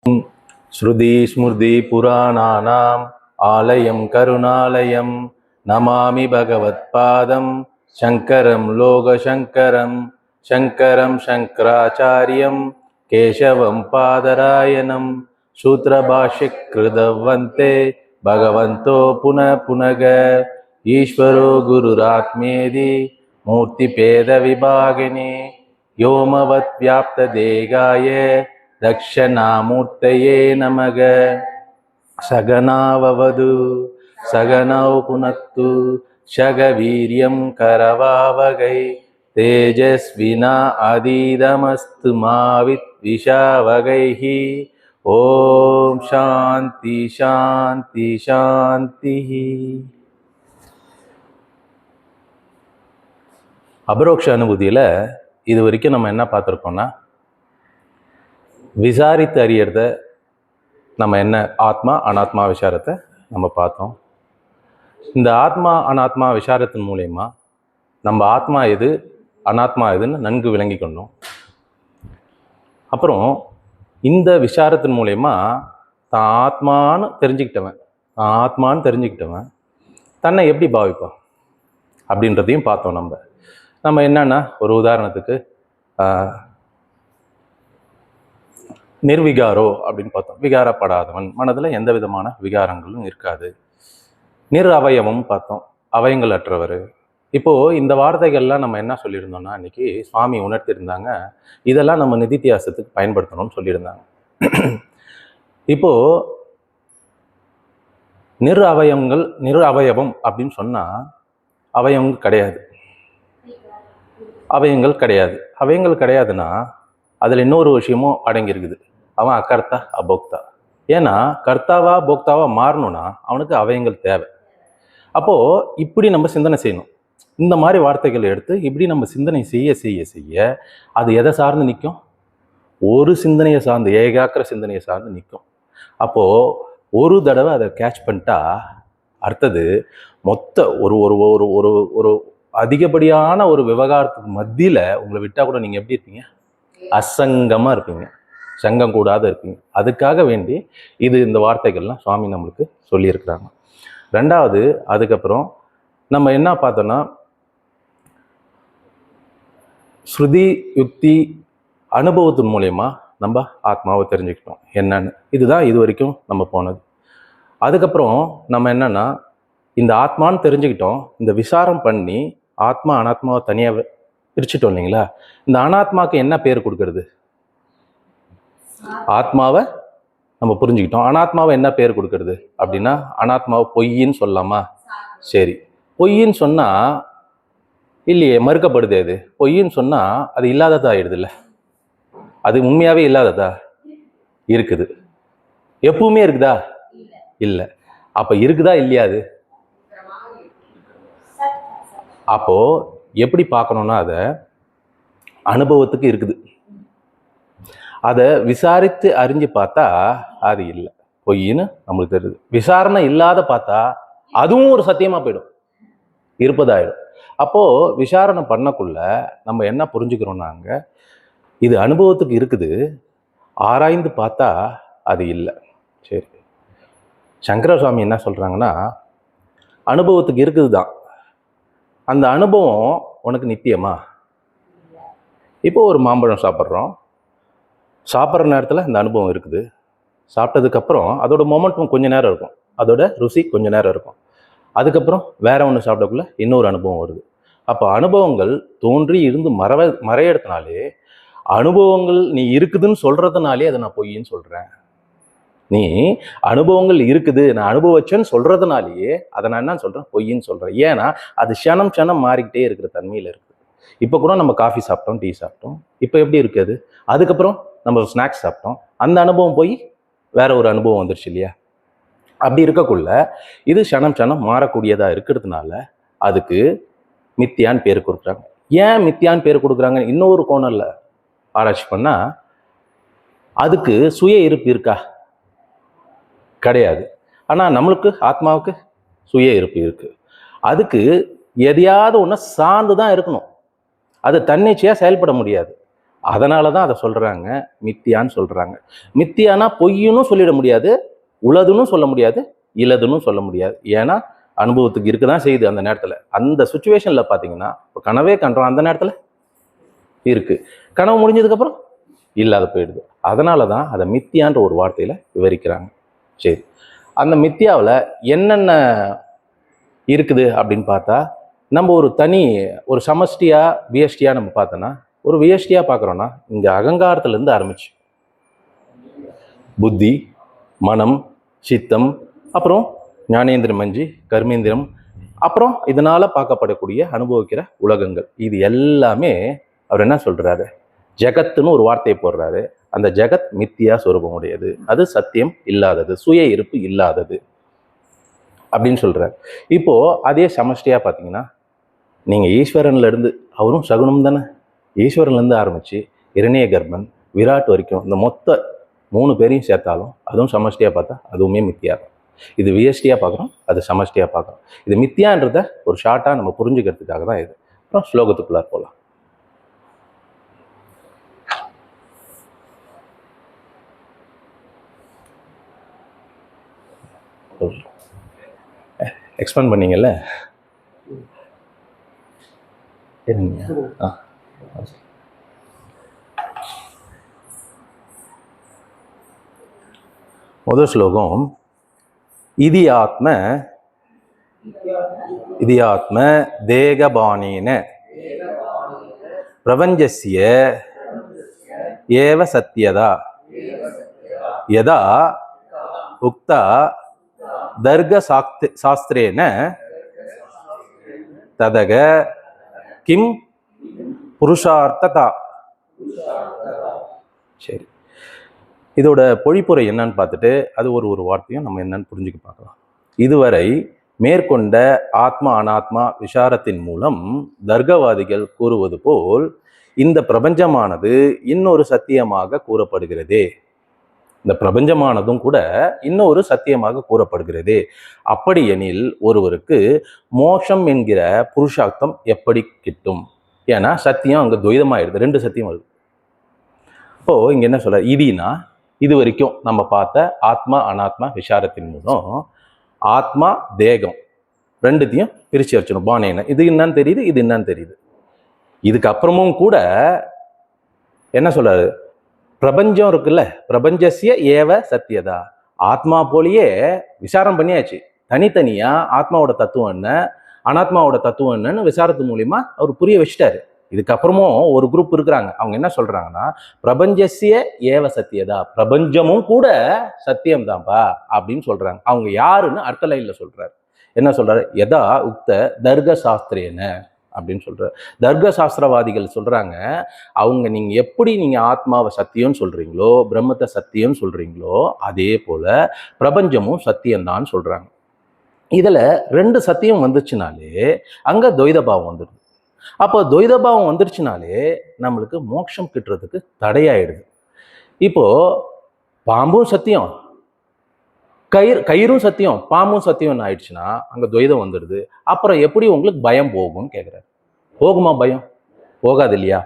ஸ்ருதி ஸ்மிருதி புராணானாம் ஆலயம் கருணாலயம் நமாமி பகவத்பாதம் சங்கரம் லோகசங்கரம் சங்கரம் சங்கராச்சாரியம் கேசவம் பாதராயணம் சூத்ரபாஷ்யக்ருதவந்தே பகவந்தோ புனக ஈஸ்வரோ குருராத்மேதி மூர்த்திபேத விபாகினி யோமவத் வியாப்த தேகாய தக்ஷணாமூர்த்தயே நமக. சகனாவது சகனௌ புனத்து சகவீரியம் கரவாவகை தேஜஸ்வினா அதீதமஸ்து மாவித் விஷாவகைஹி. ஓம் சாந்தி சாந்தி சாந்தி. அபரோக்ஷ அனுபூதியில் இது வரைக்கும் நம்ம என்ன பார்த்துருக்கோம்னா, விசாரித்து அறியறத நம்ம என்ன ஆத்மா அனாத்மா விசாரத்தை நம்ம பார்த்தோம். இந்த ஆத்மா அனாத்மா விசாரத்தின் மூலயமா நம்ம ஆத்மா எது அனாத்மா எதுன்னு நன்கு விளங்கி கொண்டோம். அப்புறம் இந்த விசாரத்தின் மூலயமா தான் ஆத்மான்னு தெரிஞ்சுக்கிட்டவன் தன்னை எப்படி பாவிப்பான் அப்படின்றதையும் பார்த்தோம். நம்ம என்னன்னா, ஒரு உதாரணத்துக்கு நிர்விகாரோ அப்படின்னு பார்த்தோம். விகாரப்படாதவன், மனதில் எந்த விதமான விகாரங்களும் இருக்காது. அவயவம் பார்த்தோம், அவயங்கள் அற்றவர். இப்போது இந்த வார்த்தைகள்லாம் நம்ம என்ன சொல்லியிருந்தோம்னா, அன்றைக்கி சுவாமி உணர்த்தியிருந்தாங்க, இதெல்லாம் நம்ம நிதித்தியாசத்துக்கு பயன்படுத்தணும்னு சொல்லியிருந்தாங்க. இப்போது அவயவம் அப்படின்னு சொன்னால் அவயங்கள் கிடையாதுன்னா அதில் இன்னொரு விஷயமும் அடங்கியிருக்குது. அவன் அகர்த்தா அபோக்தா. ஏன்னா கர்த்தாவா போக்தாவா மாறணும்னா அவனுக்கு அவயங்கள் தேவை. அப்போது இப்படி நம்ம சிந்தனை செய்யணும். இந்த மாதிரி வார்த்தைகளை எடுத்து இப்படி நம்ம சிந்தனை செய்ய அது எதை சார்ந்து நிற்கும்? ஒரு சிந்தனையை சார்ந்து, ஏகாக்கிர சிந்தனையை சார்ந்து நிற்கும். அப்போது ஒரு தடவை அதை கேட்ச் பண்ணிட்டா அடுத்தது மொத்த ஒரு ஒரு ஒரு ஒரு ஒரு அதிகப்படியான ஒரு விவகாரத்துக்கு மத்தியில் உங்களை விட்டால் கூட நீங்கள் எப்படி இருப்பீங்க? அசங்கமாக இருப்பீங்க, சங்கம் கூடாத இருப்பீங்க. அதுக்காக வேண்டி இந்த வார்த்தைகள்லாம் சுவாமி நம்மளுக்கு சொல்லியிருக்கிறாங்க. ரெண்டாவது, அதுக்கப்புறம் நம்ம என்ன பார்த்தோன்னா, ஸ்ருதி யுக்தி அனுபவத்தின் மூலயமா நம்ம ஆத்மாவை தெரிஞ்சுக்கிட்டோம் என்னன்னு. இதுதான் இது வரைக்கும் நம்ம போனது. அதுக்கப்புறம் நம்ம என்னன்னா, இந்த ஆத்மான்னு தெரிஞ்சுக்கிட்டோம். இந்த விசாரம் பண்ணி ஆத்மா அனாத்மாவை தனியாக பிரிச்சுட்டோம் இல்லைங்களா? இந்த அனாத்மாவுக்கு என்ன பேர் கொடுக்கறது? ஆத்மாவை நம்ம புரிஞ்சுக்கிட்டோம். அனாத்மாவை என்ன பேர் கொடுக்கறது அப்படின்னா, அனாத்மாவை பொய்ன்னு சொல்லலாமா? சரி, பொய்ன்னு சொன்னால் இல்லையே, மறுக்கப்படுது. அது பொய்ன்னு சொன்னால் அது இல்லாததா ஆயிடுது இல்லை? அது உண்மையாகவே இல்லாததா? இருக்குது. எப்பவுமே இருக்குதா? இல்லை. அப்போ இருக்குதா இல்லையா? அது அப்போது எப்படி பார்க்கணுன்னா, அதை அனுபவத்துக்கு இருக்குது. அதை விசாரித்து அறிஞ்சு பார்த்தா அது இல்லை, பொய்ன்னு நம்மளுக்கு தெரியுது. விசாரணை இல்லாத பார்த்தா அதுவும் ஒரு சத்தியமாக போயிடும், இருப்பதாயிடும். அப்போது விசாரணை பண்ணக்குள்ள நம்ம என்ன புரிஞ்சுக்கிறோம்னாங்க, இது அனுபவத்துக்கு இருக்குது, ஆராய்ந்து பார்த்தா அது இல்லை. சரி, சங்கர சுவாமி என்ன சொல்கிறாங்கன்னா, அனுபவத்துக்கு இருக்குது தான், அந்த அனுபவம் உனக்கு நித்தியமா? இப்போ ஒரு மாம்பழம் சாப்பிட்ற நேரத்தில் இந்த அனுபவம் இருக்குது. சாப்பிட்டதுக்கப்புறம் அதோட மொமெண்டம் கொஞ்சம் நேரம் இருக்கும், அதோட ருசி கொஞ்சம் நேரம் இருக்கும். அதுக்கப்புறம் வேற ஒன்று சாப்பிடக்குள்ள இன்னொரு அனுபவம் வருது. அப்போ அனுபவங்கள் தோன்றி இருந்து மறையிறதுனாலே, அனுபவங்கள் நீ இருக்குதுன்னு சொல்கிறதுனாலே அதை நான் பொய்ன்னு சொல்கிறேன். நீ அனுபவங்கள் இருக்குது, நான் அனுபவிச்சேன்னு சொல்கிறதுனாலேயே அதை நான் என்ன சொல்கிறேன்? பொய்ன்னு சொல்கிறேன். ஏன்னா அது க்ஷணம் மாறிக்கிட்டே இருக்கிற தன்மையில் இருக்குது. இப்போ கூட நம்ம காஃபி சாப்பிட்டோம், டீ சாப்பிட்டோம், இப்போ எப்படி இருக்குது? அதுக்கப்புறம் நம்ம ஸ்நாக்ஸ் சாப்பிட்டோம், அந்த அனுபவம் போய் வேற ஒரு அனுபவம் வந்துருச்சு இல்லையா? அப்படி இருக்கக்குள்ள இது க்ஷணம் மாறக்கூடியதாக இருக்கிறதுனால அதுக்கு மித்தியான்னு பேர் கொடுக்குறாங்க. ஏன் மித்தியான்னு பேர் கொடுக்குறாங்க? இன்னொரு கோணல்ல ஆராய்ச்சி பண்ணால் அதுக்கு சுய இருப்பு இருக்கா? கிடையாது. ஆனால் நம்மளுக்கு ஆத்மாவுக்கு சுய இருப்பு இருக்குது. அதுக்கு எதையாவது ஒன்று சார்ந்து தான் இருக்கணும், அது தன்னிச்சையாக செயல்பட முடியாது. அதனாலதான் அதை சொல்றாங்க மித்தியான்னு சொல்றாங்க. மித்தியானா பொய்யுன்னு சொல்லிட முடியாது, உளதுன்னு சொல்ல முடியாது, இலதுன்னு சொல்ல முடியாது. ஏன்னா அனுபவத்துக்கு இருக்குதான் செய்யுது. அந்த நேரத்துல அந்த சுச்சுவேஷன்ல பாத்தீங்கன்னா இப்போ கனவே கண்டோம், அந்த நேரத்துல இருக்கு, கனவு முடிஞ்சதுக்கு அப்புறம் இல்லாத போயிடுது. அதனாலதான் அதை மித்தியான்ற ஒரு வார்த்தையில விவரிக்கிறாங்க. சரி, அந்த மித்தியாவில் என்னென்ன இருக்குது அப்படின்னு பார்த்தா, நம்ம ஒரு சமஷ்டியா வியஷ்டியா நம்ம பார்த்தோன்னா, ஒரு வியஷ்டியா பார்க்குறோன்னா இங்கே அகங்காரத்துலேருந்து ஆரம்பிச்சு புத்தி, மனம், சித்தம், அப்புறம் ஞானேந்திரம் மஞ்சி, கர்மேந்திரம், அப்புறம் இதனால பார்க்கப்படக்கூடிய அனுபவிக்கிற உலகங்கள், இது எல்லாமே அவர் என்ன சொல்றாரு, ஜெகத்துன்னு ஒரு வார்த்தையை போடுறாரு. அந்த ஜெகத் மித்தியா சொரூபம் உடையது, அது சத்தியம் இல்லாதது, சுய இருப்பு இல்லாதது அப்படின்னு சொல்றாரு. இப்போ அதே சமஷ்டியா பார்த்தீங்கன்னா, நீங்க ஈஸ்வரன்ல இருந்து, அவரும் சகுனம் தானே, ஈஸ்வரன்ல இருந்து ஆரம்பிச்சு இரணிய கர்ப்பன், விராட் வரைக்கும் இந்த மொத்த 3 பேரையும் சேர்த்தாலும் அதுவும் சமஷ்டியா பார்த்தா அதுவுமே மித்தியா தான். இது வியஷ்டியா பார்க்குறோம், அது சமஷ்டியா பார்க்குறோம். இது மித்தியான்றத ஒரு ஷார்ட்டா நம்ம புரிஞ்சுக்கிறதுக்காக தான் இது. அப்புறம் ஸ்லோகத்துக்குள்ளார போகலாம். எக்ஸ்பிளைன் பண்ணீங்கல்ல, முதல் ஸ்லோகம், இதியாத்ம தேகபானேன பிரபஞ்சஸ்ய ஏவ சத்யதா யதா உக்தா தர்க சாஸ்திரேன ததக கிம் புருஷார்த்ததா. சரி, இதோட பொழிப்புரை என்னன்னு பார்த்துட்டு அது ஒரு வார்த்தையும் நம்ம என்னன்னு புரிஞ்சுக்க பார்க்கலாம். இதுவரை மேற்கொண்ட ஆத்மா அனாத்மா விசாரத்தின் மூலம் தர்க்கவாதிகள் கூறுவது போல் இந்த பிரபஞ்சமானது இன்னொரு சத்தியமாக கூறப்படுகிறதே, இந்த பிரபஞ்சமானதும் கூட இன்னொரு சத்தியமாக கூறப்படுகிறது. அப்படி எனில் ஒருவருக்கு மோட்சம் என்கிற புருஷார்த்தம் எப்படி கிட்டும்? ஏன்னா சத்தியம் அங்க துவைதமாயிடுது, 2 சத்தியம் வருது. இப்போ இங்க என்ன சொல்ற, இதினா இது வரைக்கும் நம்ம பார்த்த ஆத்மா அனாத்மா விசாரத்தின் மூலம் ஆத்மா தேகம் ரெண்டுத்தையும் பிரிச்சு வச்சிடும். பானேன இது என்னன்னு தெரியுது, இது என்னன்னு தெரியுது. இதுக்கப்புறமும் கூட என்ன சொல்றாரு, பிரபஞ்சம் இருக்குல்ல, பிரபஞ்சசிய ஏவ சத்தியதா, ஆத்மா போலயே விசாரம் பண்ணியாச்சு. தனித்தனியா ஆத்மாவோட தத்துவம் என்ன, அனாத்மாவோட தத்துவம் என்னன்னு விசாரத்து மூலியமா அவர் புரிய வச்சுட்டாரு. இதுக்கப்புறமும் ஒரு குரூப் இருக்கிறாங்க, அவங்க என்ன சொல்றாங்கன்னா, பிரபஞ்சசிய ஏவ சத்தியதா, பிரபஞ்சமும் கூட சத்தியம் தான்ப்பா அப்படின்னு சொல்றாங்க. அவங்க யாருன்னு அடுத்த லைன்ல சொல்றாரு. என்ன சொல்றாரு, யதா உக்த தர்க்க சாஸ்திரேன அப்படின்னு சொல்றாரு. தர்க்க சாஸ்திரவாதிகள் சொல்றாங்க, நீங்க எப்படி நீங்க ஆத்மாவை சத்தியம்னு சொல்றீங்களோ, பிரம்மத்தை சத்தியம் சொல்றீங்களோ, அதே போல பிரபஞ்சமும் சத்தியம்தான் சொல்றாங்க. இதுல 2 சத்தியம் வந்துச்சுனாலே அங்க துவைத பாவம் வந்துடுது. அப்போ துவைத பாவம் வந்துருச்சுனாலே நம்மளுக்கு மோட்சம் கிட்டுறதுக்கு தடையாயிடுது. இப்போ பாம்பும் சத்தியம், கயிறும் சத்தியம், பாம்பும் சத்தியம்னு ஆயிடுச்சுன்னா அங்க துவைதம் வந்துடுது. அப்புறம் எப்படி உங்களுக்கு பயம் போகும்னு கேட்குறாரு. போகுமா பயம்? போகாது இல்லையா?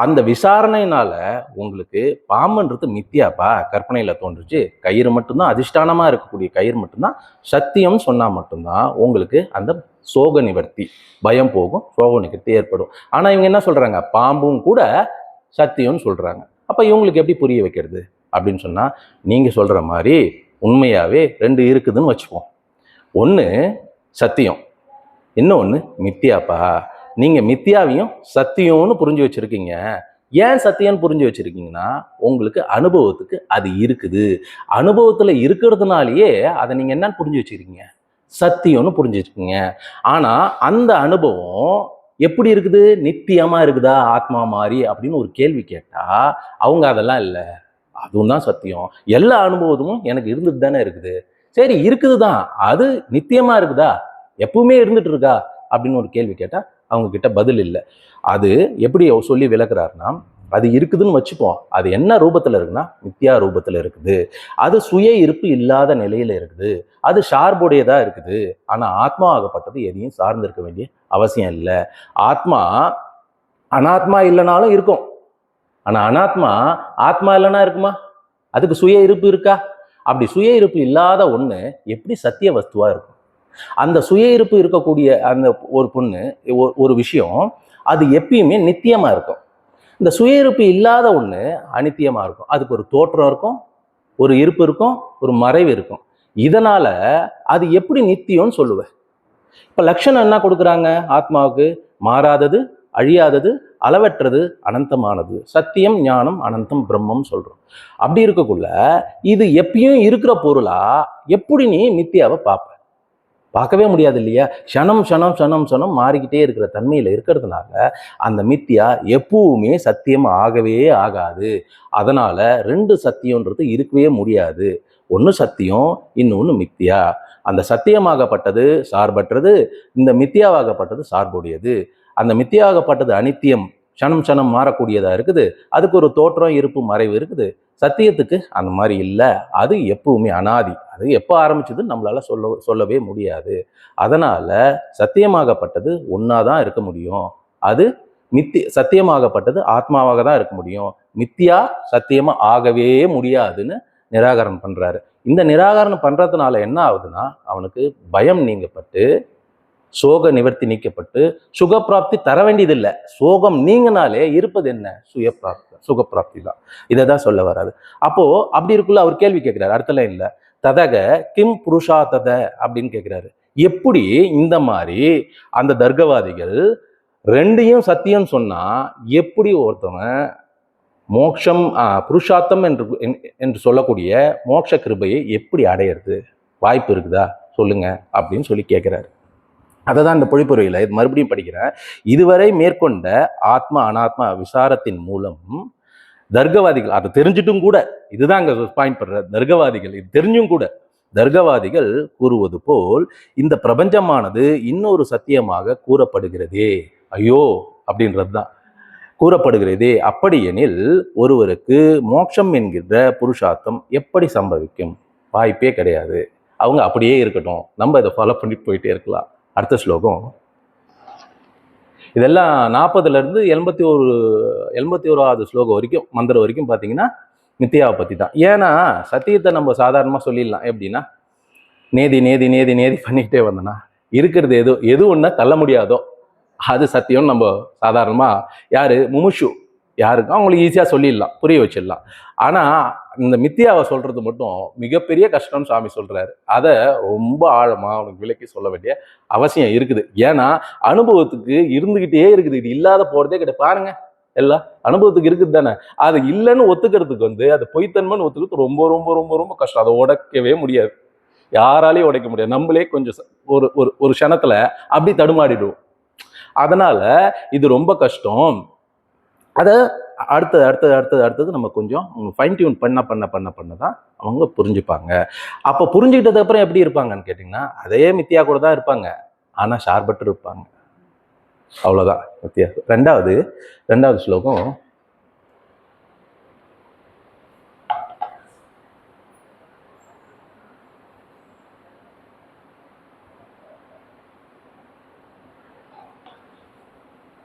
அந்த விசாரணையினால உங்களுக்கு பாம்புன்றது மித்தியாப்பா, கற்பனையில தோன்றுச்சு, கயிறு மட்டும்தான், அதிஷ்டானமா இருக்கக்கூடிய கயிறு மட்டும்தான் சத்தியம் சொன்னா மட்டும்தான் உங்களுக்கு அந்த சோக நிவர்த்தி, பயம் போகும், சோக நிவர்த்தி ஏற்படும். ஆனா இவங்க என்ன சொல்றாங்க, பாம்பும் கூட சத்தியம்னு சொல்றாங்க. அப்ப இவங்களுக்கு எப்படி புரிய வைக்கிறது அப்படின்னு சொன்னா, நீங்க சொல்ற மாதிரி உண்மையாவே 2 இருக்குதுன்னு வச்சுப்போம். ஒன்று சத்தியம், இன்னொன்று மித்தியாப்பா. நீங்க மித்தியாவையும் சத்தியம்னு புரிஞ்சு வச்சிருக்கீங்க. ஏன் சத்தியம்னு புரிஞ்சு வச்சிருக்கீங்கன்னா, உங்களுக்கு அனுபவத்துக்கு அது இருக்குது. அனுபவத்துல இருக்கிறதுனாலயே அதை நீங்க என்னன்னு புரிஞ்சு வச்சிருக்கீங்க, சத்தியம்னு புரிஞ்சுருக்கீங்க. ஆனா அந்த அனுபவம் எப்படி இருக்குது, நித்தியமா இருக்குதா ஆத்மா மாதிரி அப்படின்னு ஒரு கேள்வி கேட்டா அவங்க அதெல்லாம் இல்லை, அதுவும் தான் சத்தியம், எல்லா அனுபவமும் எனக்கு இருந்துட்டு தானே இருக்குது. சரி இருக்குதுதான், அது நித்தியமா இருக்குதா, எப்பவுமே இருந்துட்டு இருக்கா அப்படின்னு ஒரு கேள்வி கேட்டா அவங்க கிட்ட பதில் இல்லை. அது எப்படி சொல்லி விளக்குறாருன்னா, அது இருக்குதுன்னு வச்சுப்போம், அது என்ன ரூபத்துல இருக்குன்னா மித்தியா ரூபத்துல இருக்குது, அது சுய இருப்பு இல்லாத நிலையில இருக்குது, அது சார்புடையதா இருக்குது. ஆனா ஆத்மா ஆகப்பட்டது எதையும் சார்ந்திருக்க வேண்டிய அவசியம் இல்லை. ஆத்மா அனாத்மா இல்லைனாலும் இருக்கும், ஆனா அனாத்மா ஆத்மா இல்லைன்னா இருக்குமா? அதுக்கு சுய இருப்பு இருக்கா? அப்படி சுய இருப்பு இல்லாத ஒண்ணு எப்படி சத்திய வஸ்துவா இருக்கும்? அந்த சுய இருப்பு இருக்கக்கூடிய அந்த ஒரு பொண்ணு ஒரு விஷயம் அது எப்பயுமே நித்தியமா இருக்கும். இந்த சுய இருப்பு இல்லாத ஒண்ணு அனித்தியமா இருக்கும். அதுக்கு ஒரு தோற்றம் இருக்கும், ஒரு இருப்பு இருக்கும், ஒரு மறைவு இருக்கும். இதனால அது எப்படி நித்தியம்னு சொல்லுவேன்? இப்ப லட்சணம் என்ன கொடுக்குறாங்க ஆத்மாவுக்கு? மாறாதது, அழியாதது, அளவற்றது, அனந்தமானது, சத்தியம், ஞானம், அனந்தம், பிரம்மம் சொல்றோம். அப்படி இருக்கக்குள்ள இது எப்பயும் இருக்கிற பொருளா எப்படி நீ மித்தியாவை பார்ப்ப? பார்க்கவே முடியாது இல்லையா? க்ஷணம் க்ஷணம் க்ஷணம் க்ஷணம் மாறிக்கிட்டே இருக்கிற தன்மையில இருக்கிறதுனால அந்த மித்தியா எப்பவுமே சத்தியம் ஆகவே ஆகாது. அதனால ரெண்டு சத்தியம்ன்றது இருக்கவே முடியாது. ஒன்று சத்தியம், இன்னொன்று மித்தியா. அந்த சத்தியமாகப்பட்டது சார்பற்றது, இந்த மித்தியாவாகப்பட்டது சார்புடையது. அந்த மித்தியாகப்பட்டது அனித்தியம், க்ஷணம் க்ஷணம் மாறக்கூடியதா இருக்குது. அதுக்கு ஒரு தோற்றம், இருப்பு, மறைவு இருக்குது. சத்தியத்துக்கு அந்த மாதிரி இல்லை. அது எப்பவுமே அனாதி. அது எப்போ ஆரம்பிச்சதுன்னு நம்மளால சொல்லவே முடியாது. அதனால சத்தியமாகப்பட்டது ஒன்னாதான் இருக்க முடியும். அது சத்தியமாகப்பட்டது ஆத்மாவாக தான் இருக்க முடியும். மித்தியா சத்தியமா ஆகவே முடியாதுன்னு நிராகரணம் பண்றாரு. இந்த நிராகரணம் பண்றதுனால என்ன ஆகுதுன்னா அவனுக்கு பயம் நீங்கப்பட்டு, சோக நிவர்த்தி நீக்கப்பட்டு, சுகப்பிராப்தி தர வேண்டியதில்லை. சோகம் நீங்கினாலே இருப்பது என்ன? சுகப்பிராப்தி தான். இதை தான் சொல்ல வராது. அப்போ அப்படி இருக்குள்ள அவர் கேள்வி கேட்கிறாரு அடுத்த லைன்ல, ததக கிம் புருஷா தத அப்படின்னு கேட்கிறாரு. எப்படி இந்த மாதிரி அந்த தர்க்கவாதிகள் ரெண்டையும் சத்தியம் சொன்னா எப்படி ஒருத்தவன் மோட்சம் புருஷார்த்தம் என்று சொல்லக்கூடிய மோட்ச கிருபையை எப்படி அடையிறது? வாய்ப்பு இருக்குதா சொல்லுங்க அப்படின்னு சொல்லி கேட்கிறாரு. அதை தான் இந்த பொழிப்புரையில் மறுபடியும் படிக்கிறேன். இதுவரை மேற்கொண்ட ஆத்மா அனாத்மா விசாரத்தின் மூலம் தர்க்கவாதிகள் அதை தெரிஞ்சிட்டும் கூட, இதுதான் அங்க பாயிண்ட் பண்ற, தர்க்கவாதிகள் இது தெரிஞ்சும் கூட தர்க்கவாதிகள் கூறுவது போல் இந்த பிரபஞ்சமானது இன்னொரு சத்தியமாக கூறப்படுகிறதே, ஐயோ அப்படின்றது தான் கூறப்படுகிறதே. அப்படி எனில் ஒருவருக்கு மோட்சம் என்கின்ற புருஷார்த்தம் எப்படி சம்பவிக்கும்? வாய்ப்பே கிடையாது. அவங்க அப்படியே இருக்கட்டும், நம்ம இதை ஃபாலோ பண்ணி போயிட்டே இருக்கலாம். அடுத்த ஸ்லோகம். இதெல்லாம் 40லேருந்து 81வது ஸ்லோகம் வரைக்கும், மந்திரம் வரைக்கும் பார்த்தீங்கன்னா மித்தியாவை பற்றி தான். ஏன்னா சத்தியத்தை நம்ம சாதாரணமாக சொல்லிடலாம். எப்படின்னா நேதி நேதி நேதி நேதி பண்ணிக்கிட்டே வந்தோன்னா இருக்கிறது எது ஒன்றா தள்ள முடியாதோ அது சத்தியம். நம்ம சாதாரணமாக யார் முமுஷு யாருக்கும் அவங்களுக்கு ஈஸியாக சொல்லிடலாம், புரிய வச்சிடலாம். ஆனால் இந்த மித்தியாவை சொல்கிறது மட்டும் மிகப்பெரிய கஷ்டம் சாமி சொல்கிறாரு. அதை ரொம்ப ஆழமாக அவனுக்கு விளக்கி சொல்ல வேண்டிய அவசியம் இருக்குது. ஏன்னா அனுபவத்துக்கு இருந்துக்கிட்டே இருக்குது, இது இல்லாத போகிறதே கிடையாது. பாருங்க, எல்லாம் அனுபவத்துக்கு இருக்குது தானே. அது இல்லைன்னு ஒத்துக்கிறதுக்கு அது பொய்த்தன்மைன்னு ஒத்துக்கிறது ரொம்ப ரொம்ப ரொம்ப ரொம்ப கஷ்டம். அதை உடைக்கவே முடியாது, யாராலையும் உடைக்க முடியாது. நம்மளே கொஞ்சம் ஒரு க்ஷணத்துல அப்படி தடுமாடிடுவோம். அதனால இது ரொம்ப கஷ்டம். அதை அடுத்தது நம்ம கொஞ்சம் ஃபைன் டியூன் பண்ண தான் அவங்க புரிஞ்சுப்பாங்க. அப்போ புரிஞ்சுக்கிட்டது அப்புறம் எப்படி இருப்பாங்கன்னு கேட்டிங்கன்னா அதே மித்தியா கூட தான் இருப்பாங்க, ஆனால் ஷார்பட்டு இருப்பாங்க. அவ்வளோதான் வித்தியாசம். ரெண்டாவது ஸ்லோகம்.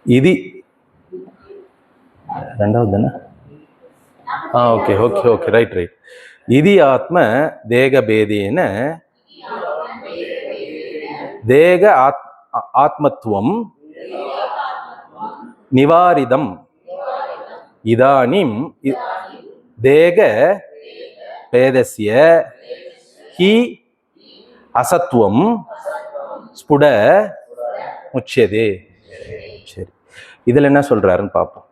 இது ரெண்டாவது தானே? Okay right. இது ஆத்ம தேகபேதேன தேக ஆத்மத்துவம் நிவாரிதம் இதானிம் தேக பேதஸ்ய ஹி அசத்துவம் ஸ்புட முச்சியதே. சரி, இதில் என்ன சொல்றாருன்னு பார்ப்போம்.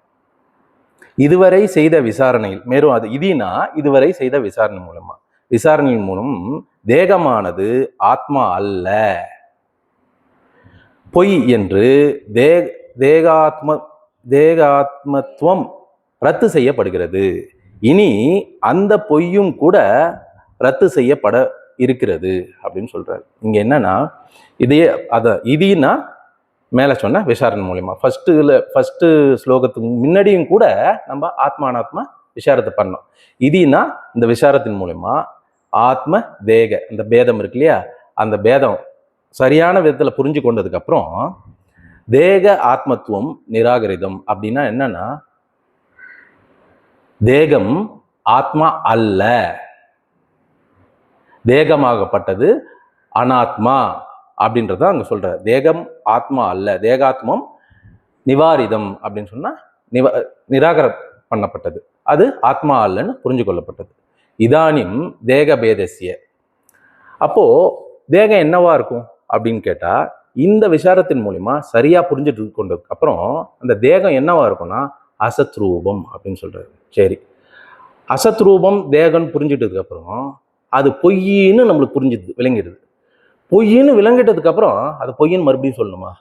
இதுவரை செய்த விசாரணையில் மேலும் அது இதுனா இதுவரை செய்த விசாரணையின் மூலம் தேகமானது ஆத்மா அல்ல, பொய் என்று தேகாத்மத்துவம் ரத்து செய்யப்படுகிறது. இனி அந்த பொய்யும் கூட ரத்து செய்யப்பட இருக்கிறது அப்படின்னு சொல்றாரு. இங்க என்னன்னா இதுனா மேலே சொன்ன விசாரணை மூலியமா ஃபர்ஸ்ட் ஸ்லோகத்துக்கு முன்னாடியும் கூட நம்ம ஆத்மானாத்மா விசாரத்தை பண்ணோம். இதுனா இந்த விசாரத்தின் மூலியமா ஆத்ம தேக இந்த பேதம் இருக்கு இல்லையா, அந்த பேதம் சரியான விதத்தில் புரிஞ்சு கொண்டதுக்கு அப்புறம் தேக ஆத்மத்துவம் நிராகரிதம் அப்படின்னா என்னன்னா தேகம் ஆத்மா அல்ல, தேகமாகப்பட்டது அனாத்மா அப்படின்றத அங்க சொல்ற. தேகம் ஆத்மா அல்ல, தேகாத்மம் நிவாரிதம் அப்படின்னு சொன்னா நிராகர பண்ணப்பட்டது, அது ஆத்மா அல்லன்னு புரிஞ்சு கொள்ளப்பட்டது. இதானிம் தேக பேதசிய. அப்போ தேகம் என்னவா இருக்கும் அப்படின்னு கேட்டா, இந்த விசாரத்தின் மூலியமா சரியா புரிஞ்சுட்டு கொண்டதுக்கு அப்புறம் அந்த தேகம் என்னவா இருக்கும்னா அசத் ரூபம் அப்படின்னு சொல்றாரு. சரி, அசத் ரூபம் தேகம்னு புரிஞ்சுட்டதுக்கு அப்புறம் அது பொய்ன்னு நம்மளுக்கு புரிஞ்சுது, விளங்கிடுது. பொய்ன்னு விளங்கிட்டதுக்கு அப்புறம் அது பொய்ன்னு மறுபடியும் சொல்லணுமா?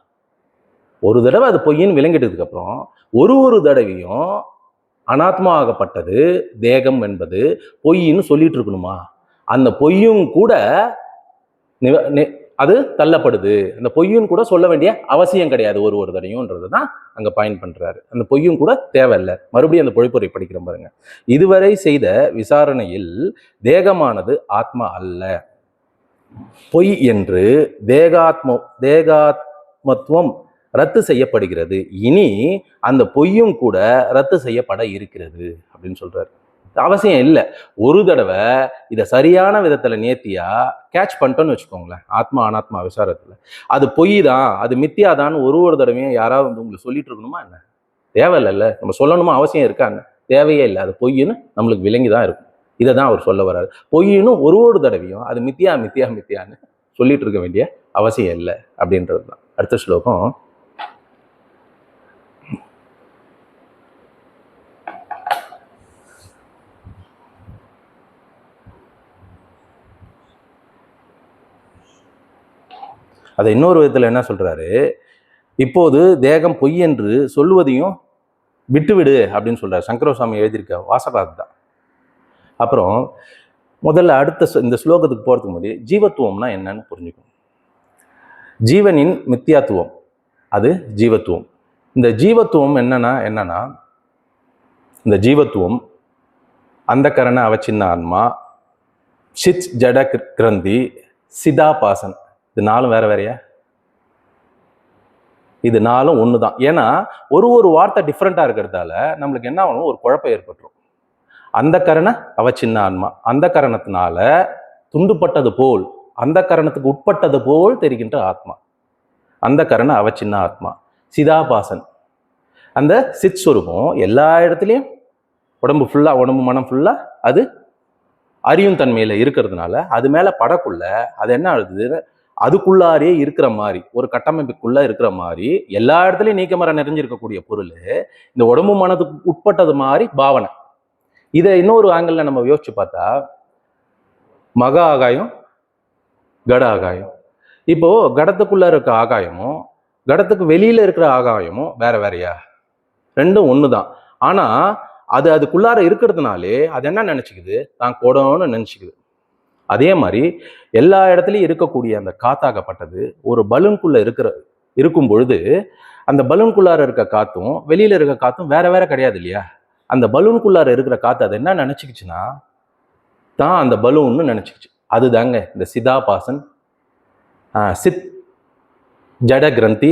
ஒரு தடவை அது பொய்ன்னு விளங்கிட்டதுக்கு அப்புறம் ஒரு தடவையும் அனாத்மா ஆகப்பட்டது தேகம் என்பது பொய்ன்னு சொல்லிட்டு இருக்கணுமா? அந்த பொய்யும் கூட அது தள்ளப்படுது, அந்த பொய்யும் கூட சொல்ல வேண்டிய அவசியம் கிடையாது ஒரு தடையும்ன்றது தான் அங்க பாயிண்ட் பண்றாரு. அந்த பொய்யும் கூட தேவையில்லை. மறுபடியும் அந்த பொழிப்புரை படிக்கிறோம் பாருங்க. இதுவரை செய்த விசாரணையில் தேகமானது ஆத்மா அல்ல, பொய் என்று தேகாத்மத்துவம் ரத்து செய்யப்படுகிறது. இனி அந்த பொய்யும் கூட ரத்து செய்யப்பட இருக்கிறது அப்படின்னு சொல்றாரு. அவசியம் இல்லை. ஒரு தடவை இதை சரியான விதத்துல நேர்த்தியா கேட்ச் பண்ணிட்டோன்னு வச்சுக்கோங்களேன், ஆத்மா அனாத்மா விசாரத்துல அது பொய் தான், அது மித்தியாதான்னு ஒரு தடவையும் யாராவது வந்து உங்களுக்கு சொல்லிட்டு இருக்கணுமா என்ன? தேவையில்லைல்ல. நம்ம சொல்லணுமா அவசியம் இருக்கா என்ன? தேவையே இல்லை. அது பொய்ன்னு நம்மளுக்கு விளங்கிதான் இருக்கும். இதை தான் அவர் சொல்ல வர்றாரு. பொய்ன்னு ஒரு தடவையும் அது மித்தியா மித்தியா மித்தியான்னு சொல்லிட்டு இருக்க வேண்டிய அவசியம் இல்லை அப்படின்றது தான். அடுத்த ஸ்லோகம். அதை இன்னொரு விதத்துல என்ன சொல்றாரு, இப்போது தேகம் பொய் என்று சொல்லுவதையும் விட்டுவிடு அப்படின்னு சொல்றாரு. சங்கரசுவாமி எழுதியிருக்க வாசகாத் தான். அப்புறம் முதல்ல அடுத்த இந்த ஸ்லோகத்துக்கு போறதுக்கு முன்னாடி ஜீவத்துவம்னா என்னன்னு புரிஞ்சுக்கணும். ஜீவனின் மித்தியாத்துவம் அது ஜீவத்துவம். இந்த ஜீவத்துவம் என்னன்னா இந்த ஜீவத்துவம் அந்த கரண அவச்சின்ன ஆன்மா, சித் ஜட கிரந்தி, சிதாபாசன், இது நாலும் வேற வேறையா? இது நாலும் ஒண்ணுதான். ஏன்னா ஒரு வார்த்தை டிஃப்ரெண்டா இருக்கிறதால நம்மளுக்கு என்ன ஆகணும், ஒரு குழப்பம் ஏற்பட்டுரும். அந்த கரண அவச்சின்ன ஆன்மா, அந்த கரணத்தினால துண்டுப்பட்டது போல், அந்த கரணத்துக்கு உட்பட்டது போல் தெரிகின்ற ஆத்மா, அந்த கரண அவச்சின்ன ஆத்மா. சிதாபாசன் அந்த சித் ஸ்வரூபம் எல்லா இடத்துலையும் உடம்பு ஃபுல்லா, உடம்பு மனம் ஃபுல்லா அது அறியும் தன்மையில இருக்கிறதுனால அது மேல படக்குள்ள அது என்ன ஆகுது, அதுக்குள்ளாரே இருக்கிற மாதிரி, ஒரு கட்டமைப்புக்குள்ள இருக்கிற மாதிரி எல்லா இடத்துலையும் நீக்கமர நிறைஞ்சிருக்கக்கூடிய பொருள் இந்த உடம்பு மனதுக்கு உட்பட்டது மாதிரி பாவனை. இதை இன்னொரு ஆங்கிள் நம்ம யோசிச்சு பார்த்தா மக ஆகாயம், கட ஆகாயம். இப்போ கடத்துக்குள்ள இருக்க ஆகாயமும் கடத்துக்கு வெளியில இருக்கிற ஆகாயமும் வேற வேறையா? ரெண்டும் ஒண்ணுதான். ஆனா அது அதுக்குள்ளார இருக்கிறதுனாலே அது என்ன நினைச்சுக்குது, தான் கோடம்னு நினைச்சுக்குது. அதே மாதிரி எல்லா இடத்துலையும் இருக்கக்கூடிய அந்த காத்தாகப்பட்டது ஒரு பலூனுக்குள்ள இருக்கும் பொழுது அந்த பலூனுக்குள்ளார இருக்க காத்தும் வெளியில இருக்க காத்தும் வேற வேற கிடையாது இல்லையா? அந்த பலூனுக்குள்ளார இருக்கிற காத்து அது என்ன நினைச்சுக்கிச்சுன்னா தான் அந்த பலூன்னு நினைச்சுக்கிச்சு. அதுதாங்க இந்த சிதாபாசன், சித் ஜட கிரந்தி,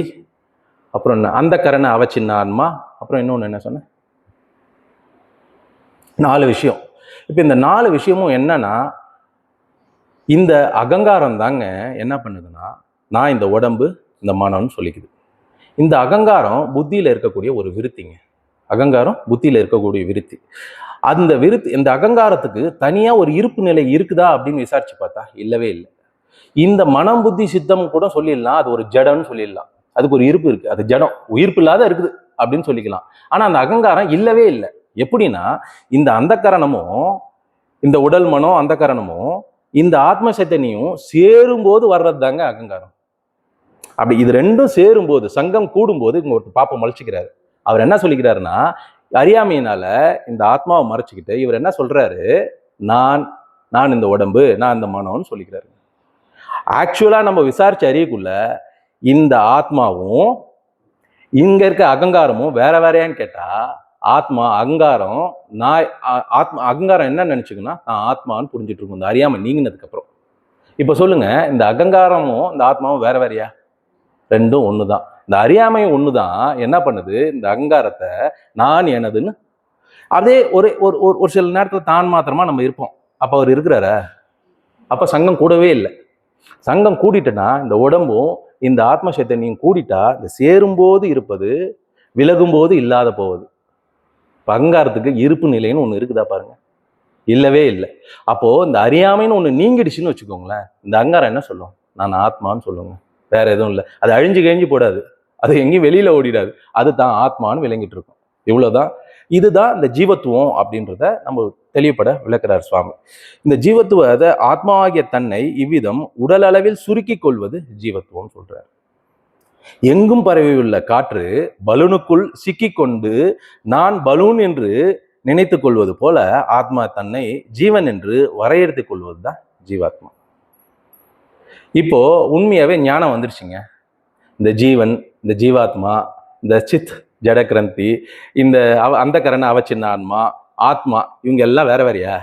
அப்புறம் என்ன அந்த கரண அவச்சின்ன ஆன்மா, அப்புறம் இன்னொன்று என்ன சொன்ன, 4 விஷயம். இப்போ இந்த 4 விஷயமும் என்னன்னா, இந்த அகங்காரம் தாங்க என்ன பண்ணுதுன்னா, நான் இந்த உடம்பு இந்த மனம்னு சொல்லிக்குது. இந்த அகங்காரம் புத்தியில இருக்கக்கூடிய ஒரு விருத்திங்க. அகங்காரம் புத்தியில இருக்கக்கூடிய விருத்தி. அந்த விருத்தி, இந்த அகங்காரத்துக்கு தனியா ஒரு இருப்பு நிலை இருக்குதா அப்படின்னு விசாரிச்சு பார்த்தா இல்லவே இல்லை. இந்த மனம் புத்தி சித்தம் கூட சொல்லிடலாம், அது ஒரு ஜடம்னு சொல்லிடலாம். அதுக்கு ஒரு இருப்பு இருக்கு, அது ஜடம், உயிர்ப்பு இல்லாத இருக்குது அப்படின்னு சொல்லிக்கலாம். ஆனா அந்த அகங்காரம் இல்லவே இல்லை. எப்படின்னா இந்த அந்த கரணமும் இந்த உடல் மனம் அந்த கரணமும் இந்த ஆத்ம சைத்தன்யம் சேரும்போது வர்றது தாங்க அகங்காரம். அப்படி இது ரெண்டும் சேரும்போது, சங்கம் கூடும்போது இங்க ஒரு பாப்பம் மறைச்சிக்கிறாரு. அவர் என்ன சொல்லிக்கிறாருன்னா, அறியாமையினால இந்த ஆத்மாவை மறைச்சிக்கிட்டு இவர் என்ன சொல்றாரு, நான் இந்த உடம்பு, நான் இந்த மனம்னு சொல்லிக்கிறாரு. ஆக்சுவலா நம்ம விசாரிச்சு அறியக்குள்ள இந்த ஆத்மாவும் இங்க இருக்க அகங்காரமும் வேற வேறையான்னு கேட்டா, ஆத்மா அகங்காரம், நான் ஆத்மா அகங்காரம் என்ன நினைச்சுக்குன்னா நான் ஆத்மான்னு புரிஞ்சுட்டு இருக்கும் இந்த அறியாமை நீங்கினதுக்கு அப்புறம். இப்ப சொல்லுங்க, இந்த அகங்காரமும் இந்த ஆத்மாவும் வேற வேறையா? ரெண்டும் ஒண்ணுதான். இந்த அறியாமையும் ஒண்ணுதான் என்ன பண்ணுது, இந்த அகங்காரத்தை நான் எனதுன்னு அதே ஒரு ஒரு ஒரு சில நேரத்தில் தான் மாத்திரமா நம்ம இருப்போம். அப்போ அவர் இருக்கிறாரா? அப்போ சங்கம் கூடவே இல்லை. சங்கம் கூடிட்டுனா இந்த உடம்பும் இந்த ஆத்ம சைத்தன்யம் கூடிட்டா இந்த சேரும்போது இருப்பது, விலகும்போது இல்லாத போவது. அகங்காரத்துக்கு இருப்பு நிலைன்னு ஒன்று இருக்குதா பாருங்க, இல்லவே இல்லை. அப்போ இந்த அறியாமைன்னு ஒன்று நீங்கிடுச்சுன்னு வச்சுக்கோங்களேன், இந்த அகங்காரம் என்ன சொல்லும்? நான் ஆத்மான்னு சொல்லுங்க, வேற எதுவும் இல்லை. அது அழிஞ்சு கழிஞ்சு போடாது, அது எங்கேயும் வெளியில ஓடிடாது, அது தான் ஆத்மான்னு விளங்கிட்டு இருக்கும். இவ்வளவுதான். இதுதான் இந்த ஜீவத்துவம் அப்படின்றத நம்ம தெளிவுபட விளக்குறார் சுவாமி. இந்த ஜீவத்துவ ஆத்மாவாகிய தன்னை இவ்விதம் உடல் அளவில் சுருக்கி கொள்வது ஜீவத்துவம் சொல்றார். எங்கும் பரவியுள்ள காற்று பலூனுக்குள் சிக்கிக்கொண்டு நான் பலூன் என்று நினைத்துக் கொள்வது போல ஆத்மா தன்னை ஜீவன் என்று வரையறுத்துக் கொள்வதுதான் ஜீவாத்மா. இப்போ உண்மையாவே ஞானம் வந்துருச்சுங்க. இந்த ஜீவன், இந்த ஜீவாத்மா, இந்த சித் ஜடக்கிரந்தி, இந்த அந்த கரண அவச்சின்ன ஆன்மா, ஆத்மா, இவங்க எல்லாம் வேற வேறையா?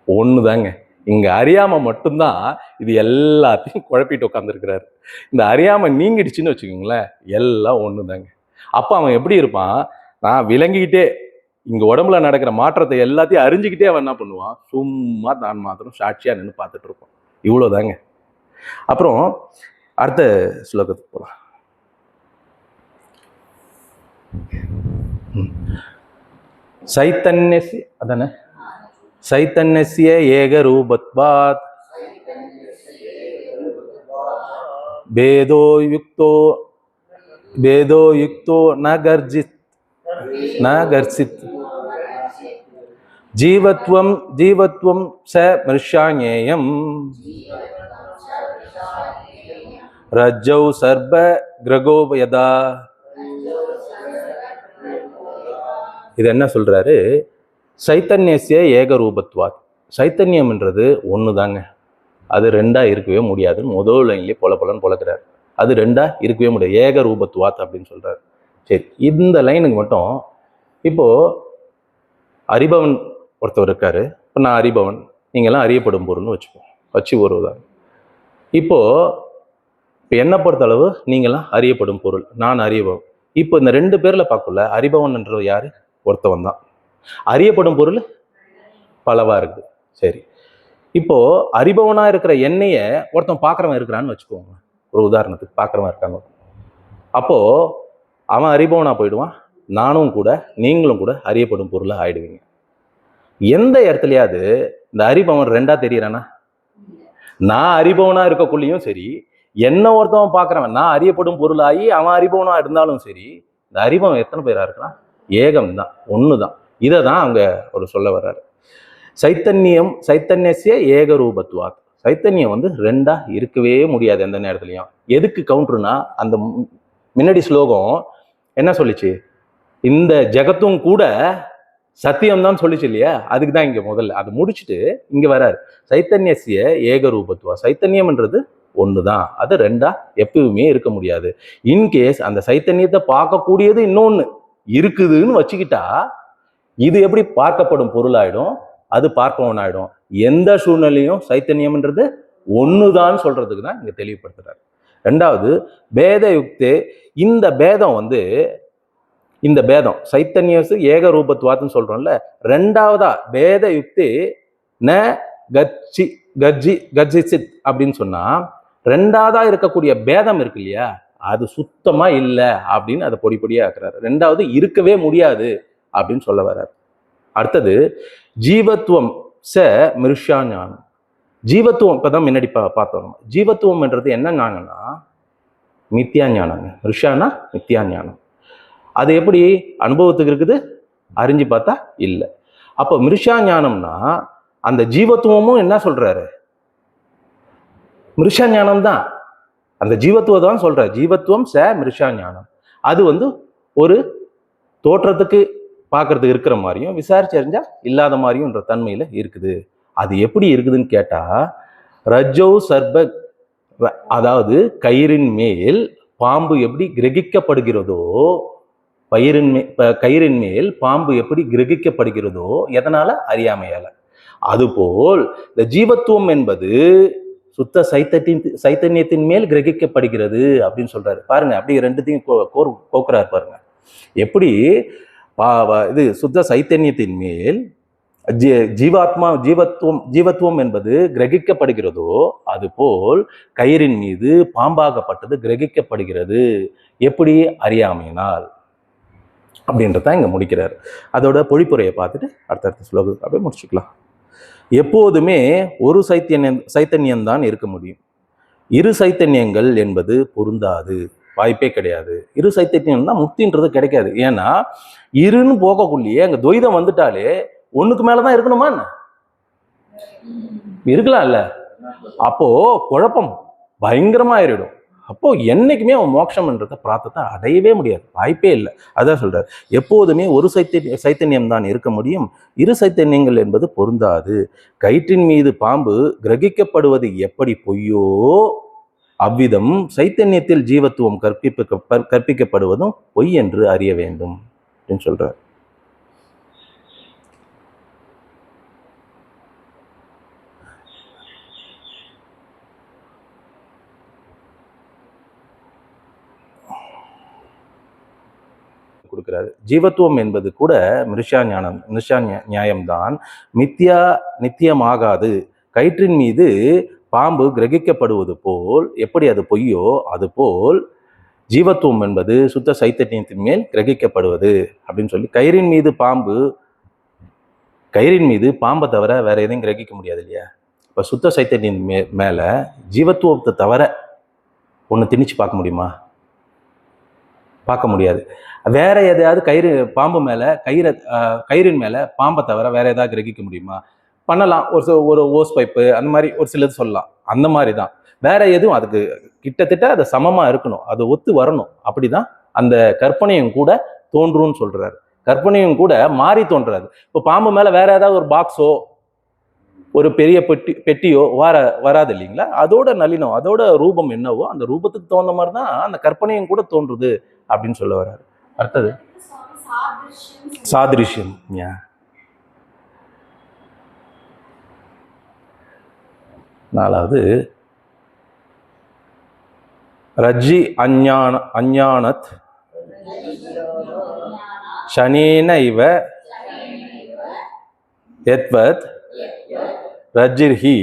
ஒண்ணுதாங்க. இங்க அறியாம மட்டும்தான் இது எல்லாத்தையும் குழப்பிட்டு உட்காந்துருக்கிறாரு. இந்த அறியாம நீங்கிடுச்சுன்னு வச்சுக்கோங்களேன், எல்லாம் ஒண்ணுதாங்க. அப்ப அவன் எப்படி இருப்பான்? நான் விளங்கிக்கிட்டே இங்க உடம்புல நடக்கிற மாற்றத்தை எல்லாத்தையும் அறிஞ்சுக்கிட்டே அவன் என்ன பண்ணுவான்? சும்மா தான் மாத்திரம் சாட்சியா நின்று பார்த்துட்டு இருப்பான். இவ்வளவுதாங்க. அப்புறம் அடுத்த ஸ்லோகத்துக்கு போலாம். சைத்தன்யசி அதானே, சைத்தன்யஸ்ய ஏக ரூபத்வாத் பேதோ யுக்தோ ந கர்ஜித் ஜீவத்வம் ச மிருஷாஞேயம் ரஜ்ஜௌ சர்ப கிரகோபயதா. இது என்ன சொல்றாரு? சைத்தன்யஸ்ய ஏக ரூபத்வாத், சைத்தன்யம்ன்றது ஒன்று தாங்க, அது ரெண்டா இருக்கவே முடியாதுன்னு முதல் லைன்லேயே பொலன்னு பொழக்கிறார். அது ரெண்டா இருக்கவே முடியாது, ஏக ரூபத்வாத் அப்படின்னு சொல்றாரு. சரி, இந்த லைனுக்கு மட்டும் இப்போ அறிபவன் ஒருத்தவர் இருக்காரு. இப்போ நான் அறிபவன், நீங்கள்லாம் அறியப்படும் பொருள்னு வச்சு வருவதாங்க. இப்போ என்னை பொறுத்த அளவு நீங்களாம் அறியப்படும் பொருள், நான் அறியபவன். இப்போ இந்த ரெண்டு பேர்ல பார்க்கல, அறிபவன்ன்றது யாரு? ஒருத்தவன் தான். அறியப்படும் பொருள் பலவா இருக்கு. சரி, இப்போ அறிபவனா இருக்கிற என்னைய ஒருத்தன் பார்க்குறவன் இருக்கிறான்னு வச்சுக்கோங்க. ஒரு உதாரணத்துக்கு பார்க்குறவன் இருக்காங்க. அப்போ அவன் அறிபவனா போயிடுவான், நானும் கூட நீங்களும் கூட அறியப்படும் பொருளை ஆயிடுவீங்க. எந்த இடத்துலயாவது இந்த அறிபவன் ரெண்டா தெரியறானா? நான் அறிபவனா இருக்கக்குள்ளேயும் சரி, என்ன ஒருத்தவன் பார்க்குறவன் நான் அறியப்படும் பொருளாகி அவன் அறிபவனா இருந்தாலும் சரி, இந்த அறிபவன் எத்தனை பேரா இருக்கிறான்? ஏகம் தான், ஒன்று தான். இதை தான் அவங்க ஒரு சொல்ல வர்றாரு. சைத்தன்யஸ்ய ஏக ரூபத்வாத், சைத்தன்யம் ரெண்டா இருக்கவே முடியாது எந்த நேரத்துலையும். எதுக்கு கவுண்டர்னா, அந்த முன்னாடி ஸ்லோகம் என்ன சொல்லிச்சு? இந்த ஜெகத்தும் கூட சத்தியம்தான் சொல்லிச்சு இல்லையா? அதுக்கு தான் இங்க முதல்ல அதை முடிச்சுட்டு இங்க வராரு. சைத்தன்யஸ்ய ஏக ரூபத்வா, சைத்தன்யம்ன்றது ஒன்று தான், அது ரெண்டா எப்பவுமே இருக்க முடியாது. இன்கேஸ் அந்த சைத்தன்யத்தை பார்க்கக்கூடியது இன்னொன்று இருக்குதுன்னு வச்சுக்கிட்டா இது எப்படி பார்க்கப்படும் பொருளாயிடும், அது பார்ப்பவன் ஆயிடும். எந்த சூழ்நிலையும் சைத்தன்யம்ன்றது ஒண்ணுதான் சொல்றதுக்கு தான் இங்க தெளிவுபடுத்துறாரு. ரெண்டாவது பேத யுக்தே, இந்த பேதம் இந்த பேதம் சைத்தன்யசு ஏக ரூபத்வாத்துன்னு சொல்றோம்ல, ரெண்டாவதா பேத யுக்தே ந கர்ஜிசித் அப்படின்னு சொன்னா, ரெண்டாவதா இருக்கக்கூடிய பேதம் இருக்கு இல்லையா, அது சுத்தமா இல்லை அப்படின்னு அதை பொடிப்பொடியா ஆக்குறாரு. ரெண்டாவது இருக்கவே முடியாது அப்படின்னு சொல்ல வர்றாரு. அடுத்தது ஜீவத்துவம் ச மிருஷா ஞானம். ஜீவத்துவம் இப்பதான் முன்னாடி பார்த்தோம். ஜீவத்துவம் என்றது என்ன ஞானம்னா மித்தியா ஞானங்க. மிருஷானா மித்தியா ஞானம். அது எப்படி அனுபவத்துக்கு இருக்குது? அறிஞ்சு பார்த்தா இல்லை. அப்போ மிருஷா ஞானம்னா அந்த ஜீவத்துவமும் என்ன சொல்றாரு? மிருஷா ஞானம் தான், அந்த ஜீவத்துவம் தான் சொல்ற. ஜீவத்துவம் ச மிருஷா ஞானம். அது ஒரு தோற்றத்துக்கு பார்க்கறதுக்கு இருக்கிற மாதிரியும், விசாரிச்சு அறிஞ்சா இல்லாத மாதிரியும்ன்ற தன்மையில இருக்குது. அது எப்படி இருக்குதுன்னு கேட்டா, ரஜ்ஜௌ சர்ப, அதாவது கயிறின் மேல் பாம்பு எப்படி கிரகிக்கப்படுகிறதோ, கயிறின் மேல் பாம்பு எப்படி கிரகிக்கப்படுகிறதோ, எதனால? அறியாமையால. அதுபோல் இந்த ஜீவத்துவம் என்பது சுத்த சைத்தன்யத்தின் மேல் கிரகிக்கப்படுகிறது அப்படின்னு சொல்றாரு. பாருங்க, அப்படியே ரெண்டுத்தையும் கோக்குறாரு பாருங்க. எப்படி இது சுத்த சைத்தன்யத்தின் மேல் ஜீவத்துவம் என்பது கிரகிக்கப்படுகிறதோ அதுபோல் கயிறின் மீது பாம்பாகப்பட்டது கிரகிக்கப்படுகிறது. எப்படி? அறியாமையினால் அப்படின்றத இங்க முடிக்கிறார். அதோட பொழிப்புரையை பார்த்துட்டு அடுத்தடுத்த ஸ்லோகத்துக்கு அப்படியே முடிச்சுக்கலாம். எப்போதுமே ஒரு சைத்தன்யம்தான் இருக்க முடியும். இரு சைத்தன்யங்கள் என்பது பொருந்தாது, வாய்ப்பே கிடையாது. இரு சைத்தன்யம் தான் முக்தின்றது கிடைக்காது. ஏன்னா இருன்னு போகக்குள்ளேயே அங்க துவைதம் வந்துட்டாலே ஒண்ணுக்கு மேலதான் இருக்கணுமா என்ன? இருக்கலாம்ல. அப்போ குழப்பம் பயங்கரமா ஆயிடும். அப்போ என்னைக்குமே அவன் மோட்சம்ன்றத பிராப்தத்தை அடையவே முடியாது, வாய்ப்பே இல்லை. அதான் சொல்றாரு, எப்போதுமே ஒரு சைத்தன்யம் தான் இருக்க முடியும், இரு சைத்தன்யங்கள் என்பது பொருந்தாது. கயிற்றின் மீது பாம்பு கிரகிக்கப்படுவது எப்படி பொய்யோ அவ்விதம் சைத்தன்யத்தில் ஜீவத்துவம் கற்பிக்கப்படுவதும் பொய் என்று அறிய வேண்டும் அப்படின்னு சொல்றார். கொடுக்கிறாரு. ஜீவத்துவம் என்பது கூட மிருஷா நியாயம்தான். நித்தியமாகாது. கயிற்றின் மீது பாம்பு கிரகிக்கப்படுவது போல் எப்படி அது பொய்யோ அதுபோல் ஜீவத்துவம் என்பது சுத்த சைத்தன்யத்தின் மேல் கிரகிக்கப்படுவது அப்படின்னு சொல்லி, கயிறின் மீது பாம்பை தவிர வேற எதையும் கிரகிக்க முடியாது இல்லையா? இப்ப சுத்த சைத்தன்யம் மேல ஜீவத்துவத்தை தவிர ஒன்று திணிச்சு பார்க்க முடியுமா? பார்க்க முடியாது. வேற எதையாவது பாம்பு மேல கயிறின் மேல பாம்பை தவிர வேற ஏதாவது கிரகிக்க முடியுமா? பண்ணலாம். ஒரு ஓஸ் பைப்பு அந்த மாதிரி ஒரு சிலது சொல்லலாம். அந்த மாதிரி தான். வேற எதுவும் அதுக்கு கிட்டத்தட்ட அது சமமா இருக்கணும், அது ஒத்து வரணும். அப்படிதான் அந்த கற்பனையும் கூட தோன்றும்னு சொல்றாரு. கற்பனையும் கூட மாறி தோன்றாது. இப்போ பாம்பு மேல வேற ஏதாவது ஒரு பாக்ஸோ ஒரு பெரிய பெட்டியோ வராது இல்லைங்களா? அதோட நளினம், அதோட ரூபம் என்னவோ அந்த ரூபத்துக்கு தகுந்த மாதிரி தான் அந்த கற்பனையும் கூட தோன்றுது அப்படின்னு சொல்ல வர்றாரு. அடுத்தது சாதிருஷ்யம். நாலாவது ரஜ்ஜி அஞ்ஞானத் சனேன இவ யத்வத் ரஜ்ஜிர்ஹி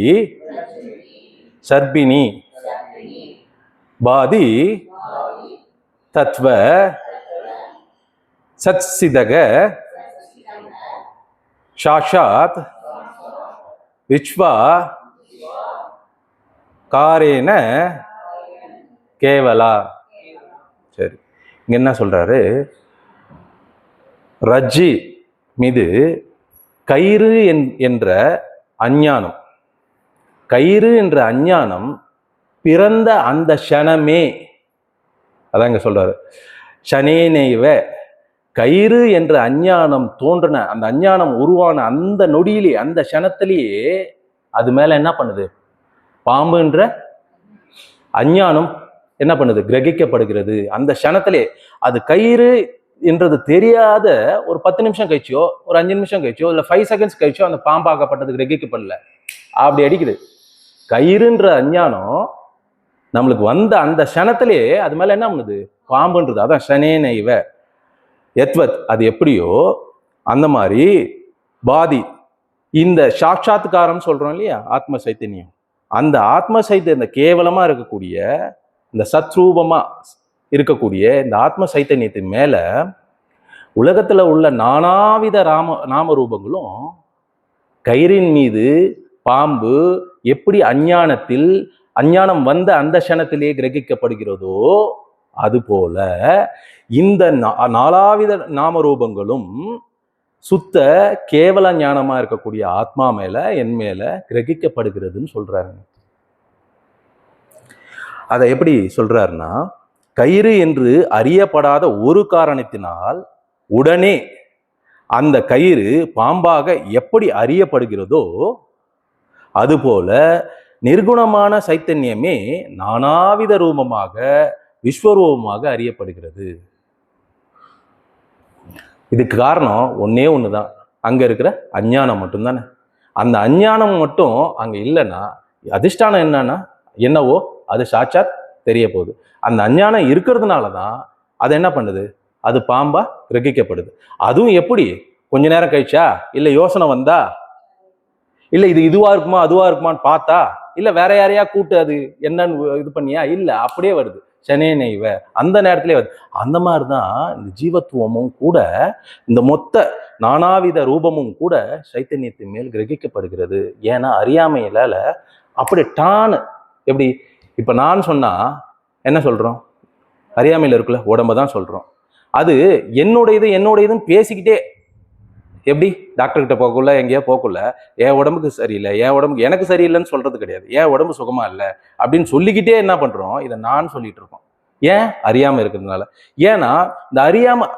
சர்பிணி பாதி தத்வ சத்சிதக சாஷாத் விச்வா காரேன கேவலா. சரி, இங்க என்ன சொல்றாரு? ரஜ்ஜி மீது கயிறு என்ற அஞ்ஞானம், கயிறு என்ற அஞ்ஞானம் பிறந்த அந்த க்ஷணமே, அதான் இங்க சொல்றாரு, ஷனேனைவ, கயிறு என்ற அஞ்ஞானம் தோன்றின, அந்த அஞ்ஞானம் உருவான அந்த நொடியிலே, அந்த க்ஷணத்திலேயே அது மேல என்ன பண்ணுது? பாம்புன்ற அஞ்ஞானம் என்ன பண்ணுது? கிரகிக்கப்படுகிறது. அந்த க்ஷணத்திலே அது கயிறு என்றது தெரியாத ஒரு 10 நிமிஷம் கழிச்சோ, ஒரு 5 நிமிஷம் கழிச்சோ, இல்லை 5 செகண்ட்ஸ் கழிச்சோ அந்த பாம்பாகப்பட்டது கிரகிக்கப்படல, அப்படி அடிக்குது. கயிறுன்ற அஞ்ஞானம் நம்மளுக்கு வந்த அந்த க்ஷணத்திலே அது மேல என்ன பண்ணுது? பாம்புன்றது. அதான் ஷனேனைவ யத்வத், அது எப்படியோ அந்த மாதிரி பாதி, இந்த சாட்சாத்காரம் சொல்றோம் இல்லையா, ஆத்ம சைத்தன்யம், அந்த ஆத்ம சைத்தன்ய கேவலமா இருக்கக்கூடிய இந்த சத்ரூபமா இருக்கக்கூடிய இந்த ஆத்ம சைத்தன்யத்தின் மேல உலகத்துல உள்ள நானாவித நாம ரூபங்களும் கயிறின் மீது பாம்பு எப்படி அஞ்ஞானம் வந்த அந்த க்ஷணத்திலே கிரகிக்கப்படுகிறதோ அதுபோல இந்த நாலாவித நாம ரூபங்களும் சுத்த கேவல ஞானமா இருக்கக்கூடிய ஆத்மா மேல, என் மேல கிரகிக்கப்படுகிறதுன்னு சொல்றாரு. அதை எப்படி சொல்றாருன்னா, கயிறு என்று அறியப்படாத ஒரு காரணத்தினால் உடனே அந்த கயிறு பாம்பாக எப்படி அறியப்படுகிறதோ அதுபோல நிர்குணமான சைத்தன்யமே நானாவித ரூபமாக விஸ்வரூபமாக அறியப்படுகிறது. இதுக்கு காரணம் ஒன்னே ஒண்ணுதான், அங்க இருக்கிற அஞ்ஞானம் மட்டும்தானே. அந்த அஞ்ஞானம் மட்டும் அங்க இல்லைன்னா அதிஷ்டானம் என்னவோ அது சாட்சாத் தெரிய போகுது. அந்த அஞ்ஞானம் இருக்கிறதுனால தான் அது என்ன பண்ணுது? அது பாம்பா கிரகிக்கப்படுது. அதுவும் எப்படி? கொஞ்ச நேரம் கழிச்சா, இல்ல யோசனை வந்தா, இல்ல இது இதுவா இருக்குமா அதுவா இருக்குமான்னு பார்த்தா, இல்ல வேற யாரையா கூட்டு அது என்னன்னு இது பண்ணியா, இல்ல அப்படியே வருது. சனே நெய்வ அந்த நேரத்திலே வருது. அந்த மாதிரிதான் இந்த ஜீவத்துவமும் கூட, இந்த மொத்த நானாவித ரூபமும் கூட சைத்தன்யத்தின் மேல் கிரகிக்கப்படுகிறது. ஏன்னா அறியாமையில அப்படி டான்னு எப்படி இப்ப நான் சொன்னா என்ன சொல்றோம்? அறியாமையில இருக்குல்ல உடம்ப தான் சொல்றோம். அது என்னுடையதுன்னு பேசிக்கிட்டே, எப்படி டாக்டர் கிட்ட போகக்குள்ள எங்கேயோ போகக்குள்ள என் உடம்புக்கு சரியில்லை, என் உடம்புக்கு எனக்கு சரியில்லைன்னு சொல்றது கிடையாது, என் உடம்பு சுகமா இல்லை அப்படின்னு சொல்லிக்கிட்டே என்ன பண்றோம்? இதை நான் சொல்லிட்டு இருக்கோம். ஏன்? அறியாம இருக்கிறதுனால. ஏன்னா இந்த அறியாம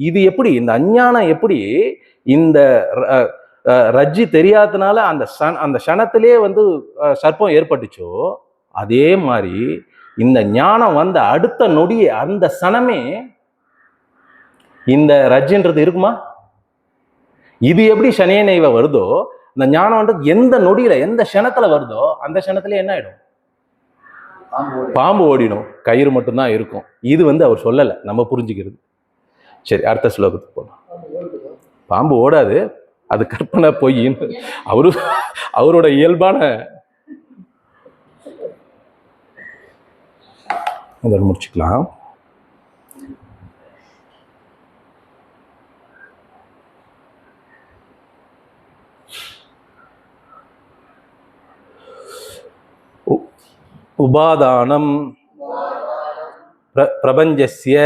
இது எப்படி, இந்த அஞ்ஞானம் எப்படி இந்த ரஜ்ஜி தெரியாததுனால அந்த க்ஷணத்திலே சர்ப்பம் ஏற்பட்டுச்சோ, அதே மாதிரி இந்த ஞானம் வந்த அடுத்த நொடியே அந்த சனமே இந்த ரஜ்ஜின்றது இருக்குமா? இது எப்படி சனே நைவ வருதோ, இந்த ஞானம் எந்த நொடியில எந்த க்ஷணத்துல வருதோ அந்த க்ஷணத்துல என்ன ஆயிடும்? பாம்பு ஓடிடும், கயிறு மட்டும்தான் இருக்கும். இது அவர் சொல்லல, நம்ம புரிஞ்சுக்கிறது. சரி, அடுத்த ஸ்லோகத்துக்கு போகலாம். பாம்பு ஓடாது, அது கற்பனை பொய்ன்னு அவரோட இயல்பான முடிச்சுக்கலாம். உபாதானம் பிரபஞ்சஸ்ய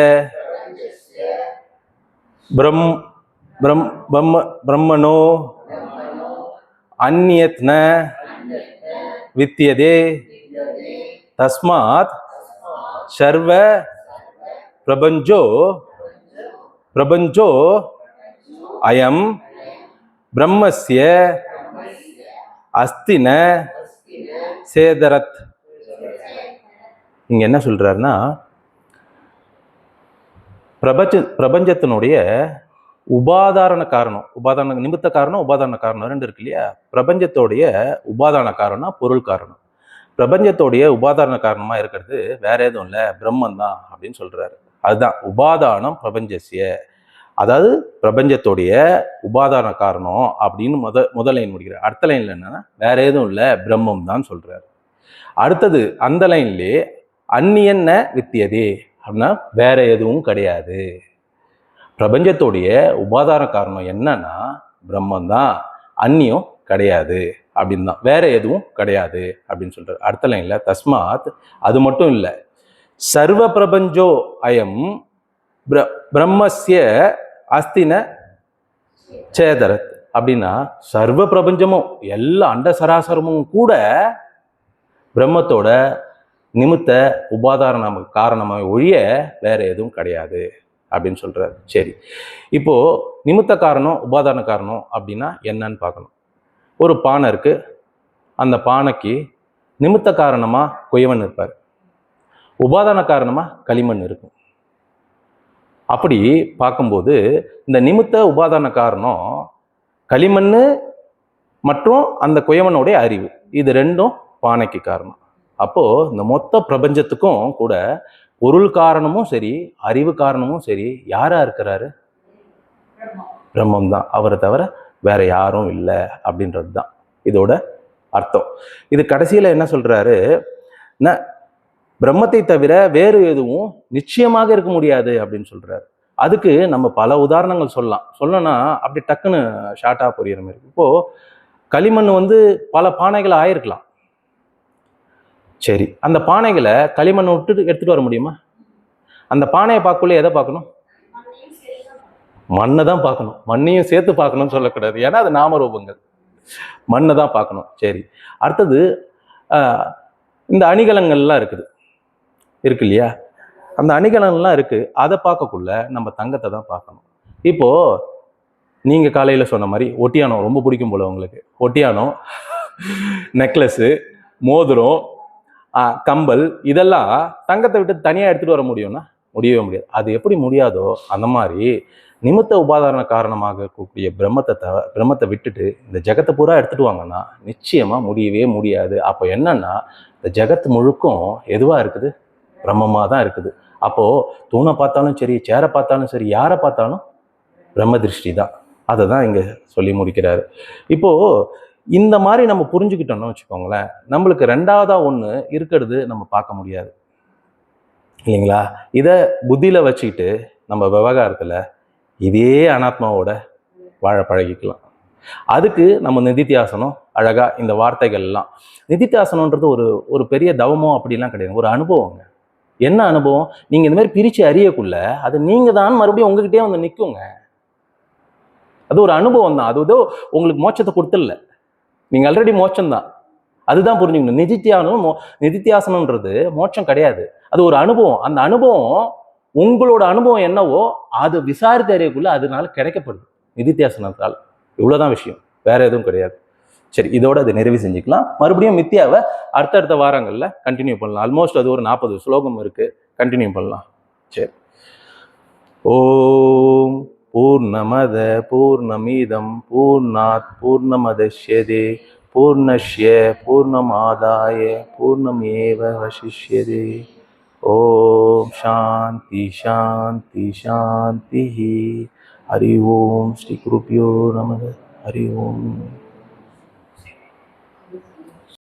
பிரம்மணோ அந்நியத் ந வித்யதே தஸ்மாத் சர்வ பிரபஞ்சோ அயம் பிரம்மஸ்ய அஸ்தின சேதரத். இங்க என்ன சொல்றாருன்னா, பிரபஞ்சத்தினுடைய உபாதாரண காரணம், நிமித்த காரணம், உபாதாரண காரணம் ரெண்டு இருக்கு இல்லையா? பிரபஞ்சத்தோடைய உபாதான காரணம் பொருள் காரணம். பிரபஞ்சத்தோடைய உபாதாரண காரணமா இருக்கிறது வேற எதுவும் இல்லை, பிரம்மன் தான் அப்படின்னு சொல்றாரு. அதுதான் உபாதானம் பிரபஞ்சசிய, அதாவது பிரபஞ்சத்தோடைய உபாதான காரணம் அப்படின்னு முதல் லைன் முடிக்கிறார். அடுத்த லைன்ல என்னன்னா வேற எதுவும் இல்லை, பிரம்மம் தான் சொல்றாரு. அடுத்தது அந்த லைன்லே அந்நியன்ன வித்தியதே அப்படின்னா வேற எதுவும் கிடையாது. பிரபஞ்சத்தோடைய உபாதான காரணம் என்னன்னா பிரம்மன் தான், அந்நியம் கிடையாது அப்படின்னு தான், வேற எதுவும் கிடையாது அப்படின்னு சொல்றாரு. அடுத்த லைன்ல தஸ்மாத், அது மட்டும் இல்லை, சர்வ பிரபஞ்சோ அயம் பிரம்மஸ்ய அஸ்தின சேதரத் அப்படின்னா சர்வ பிரபஞ்சமும் எல்லா அண்ட சராசரமும் கூட பிரம்மத்தோட நிமித்த உபாதாரண காரணமாக ஒழிய வேற எதுவும் கிடையாது அப்படின்னு சொல்றாரு. சரி, இப்போ நிமித்த காரணம் உபாதான காரணம் அப்படின்னா என்னன்னு பார்க்கணும். ஒரு பானை இருக்கு, அந்த பானைக்கு நிமித்த காரணமா குயவன் இருப்பார், உபாதான காரணமா களிமண் இருக்கும். அப்படி பார்க்கும்போது இந்த நிமித்த உபாதான காரணம் களிமண் மற்றும் அந்த குயவனுடைய அறிவு, இது ரெண்டும் பானைக்கு காரணம். அப்போ இந்த மொத்த பிரபஞ்சத்துக்கும் கூட பொருள் காரணமும் சரி அறிவு காரணமும் சரி யாரா இருக்கிறாரு? பிரம்மம் தான், அவரை தவிர வேற யாரும் இல்லை அப்படின்றது தான் இதோட அர்த்தம். இது கடைசியில என்ன சொல்றாரு, பிரம்மத்தை தவிர வேறு எதுவும் நிச்சயமாக இருக்க முடியாது அப்படின்னு சொல்றாரு. அதுக்கு நம்ம பல உதாரணங்கள் சொல்லணும்னா அப்படி டக்குன்னு ஷார்ட்டா புரியுற மாதிரி. இப்போ களிமண் பல பானைகள் ஆயிருக்கலாம். சரி, அந்த பானைகளை களிமண் விட்டு எடுத்துட்டு வர முடியுமா? அந்த பானையை பார்க்கக்குள்ள எதை பார்க்கணும்? மண்ணை தான் பார்க்கணும். மண்ணையும் சேர்த்து பார்க்கணும்னு சொல்லக்கூடாது, ஏன்னா அது நாமரூபங்கள். மண்ணை தான் பார்க்கணும். சரி, அடுத்தது இந்த அணிகலங்கள்லாம் இருக்கு இல்லையா? அந்த அணிகலங்கள்லாம் இருக்கு, அதை பார்க்கக்குள்ள நம்ம தங்கத்தை தான் பார்க்கணும். இப்போ நீங்க காலையில சொன்ன மாதிரி ஒட்டியானம் ரொம்ப பிடிக்கும் போல உங்களுக்கு. ஒட்டியானம், நெக்லஸு, மோதிரம், கம்பல், இதெல்லாம் தங்கத்தை விட்டு தனியாக எடுத்துகிட்டு வர முடியும்னா முடியவே முடியாது. அது எப்படி முடியாதோ அந்த மாதிரி நிமித்த உபாதாரண காரணமாக இருக்கக்கூடிய பிரம்மத்தை விட்டுட்டு இந்த ஜெகத்தை பூரா எடுத்துட்டு வாங்கன்னா நிச்சயமாக முடியவே முடியாது. அப்போ என்னன்னா இந்த ஜெகத்து முழுக்கும் எதுவாக இருக்குது? பிரம்மமாக தான் இருக்குது. அப்போ தூணை பார்த்தாலும் சரி, சேரை பார்த்தாலும் சரி, யாரை பார்த்தாலும் பிரம்ம திருஷ்டி தான். அதை தான் இங்க சொல்லி முடிக்கிறாரு. இப்போ இந்த மாதிரி நம்ம புரிஞ்சுக்கிட்டோம்னு வச்சுக்கோங்களேன், நம்மளுக்கு ரெண்டாவதா ஒண்ணு இருக்கிறது நம்ம பார்க்க முடியாது இல்லைங்களா? இதை புத்தியில வச்சுக்கிட்டு நம்ம விவகாரத்துல இதே அனாத்மாவோட வாழ பழகிக்கலாம். அதுக்கு நம்ம நிதித்தியாசனம் அழகா இந்த வார்த்தைகள் எல்லாம். நிதித்தியாசனம்ன்றது ஒரு பெரிய தவமோ அப்படிலாம் கிடையாது, ஒரு அனுபவங்க. என்ன அனுபவம்? நீங்க இந்த மாதிரி பிரிச்சு அறியக்குள்ள அது நீங்க தான் மறுபடியும் உங்ககிட்டயே வந்து நிற்குங்க. அது ஒரு அனுபவம் தான். அது ஏதோ உங்களுக்கு மோட்சத்தை கொடுத்துடல, நீங்க ஆல்ரெடி மோட்சம் தான். அதுதான் புரிஞ்சுக்கணும். நிதித்தியாசனம்ன்றது மோட்சம் கிடையாது, அது ஒரு அனுபவம். அந்த அனுபவம் உங்களோட அனுபவம் என்னவோ அதை விசாரித்து அறியக்குள்ள அதனால கிடைக்கப்படுது நிதித்தியாசனத்தால். இவ்வளவுதான் விஷயம், வேற எதுவும் கிடையாது. சரி, இதோட அதை நிறைவு செஞ்சுக்கலாம். மறுபடியும் மித்யாவை அடுத்தடுத்த வாரங்கள்ல கண்டினியூ பண்ணலாம். ஆல்மோஸ்ட் அது ஒரு 40 ஸ்லோகம் இருக்கு, கண்டினியூ பண்ணலாம். சரி. ஓம் பூர்ணமத பூர்ணமிதம் பூர்ணாத் பூர்ணமதஷ்யதே பூர்ணஸ்ய பூர்ணமாதாய பூர்ணமேவாவசிஷ்யதே. ஓம் சாந்தி சாந்தி சாந்தி. ஹரி ஓம். ஸ்ரீ குருப்யோ நமः. ஹரி ஓம்.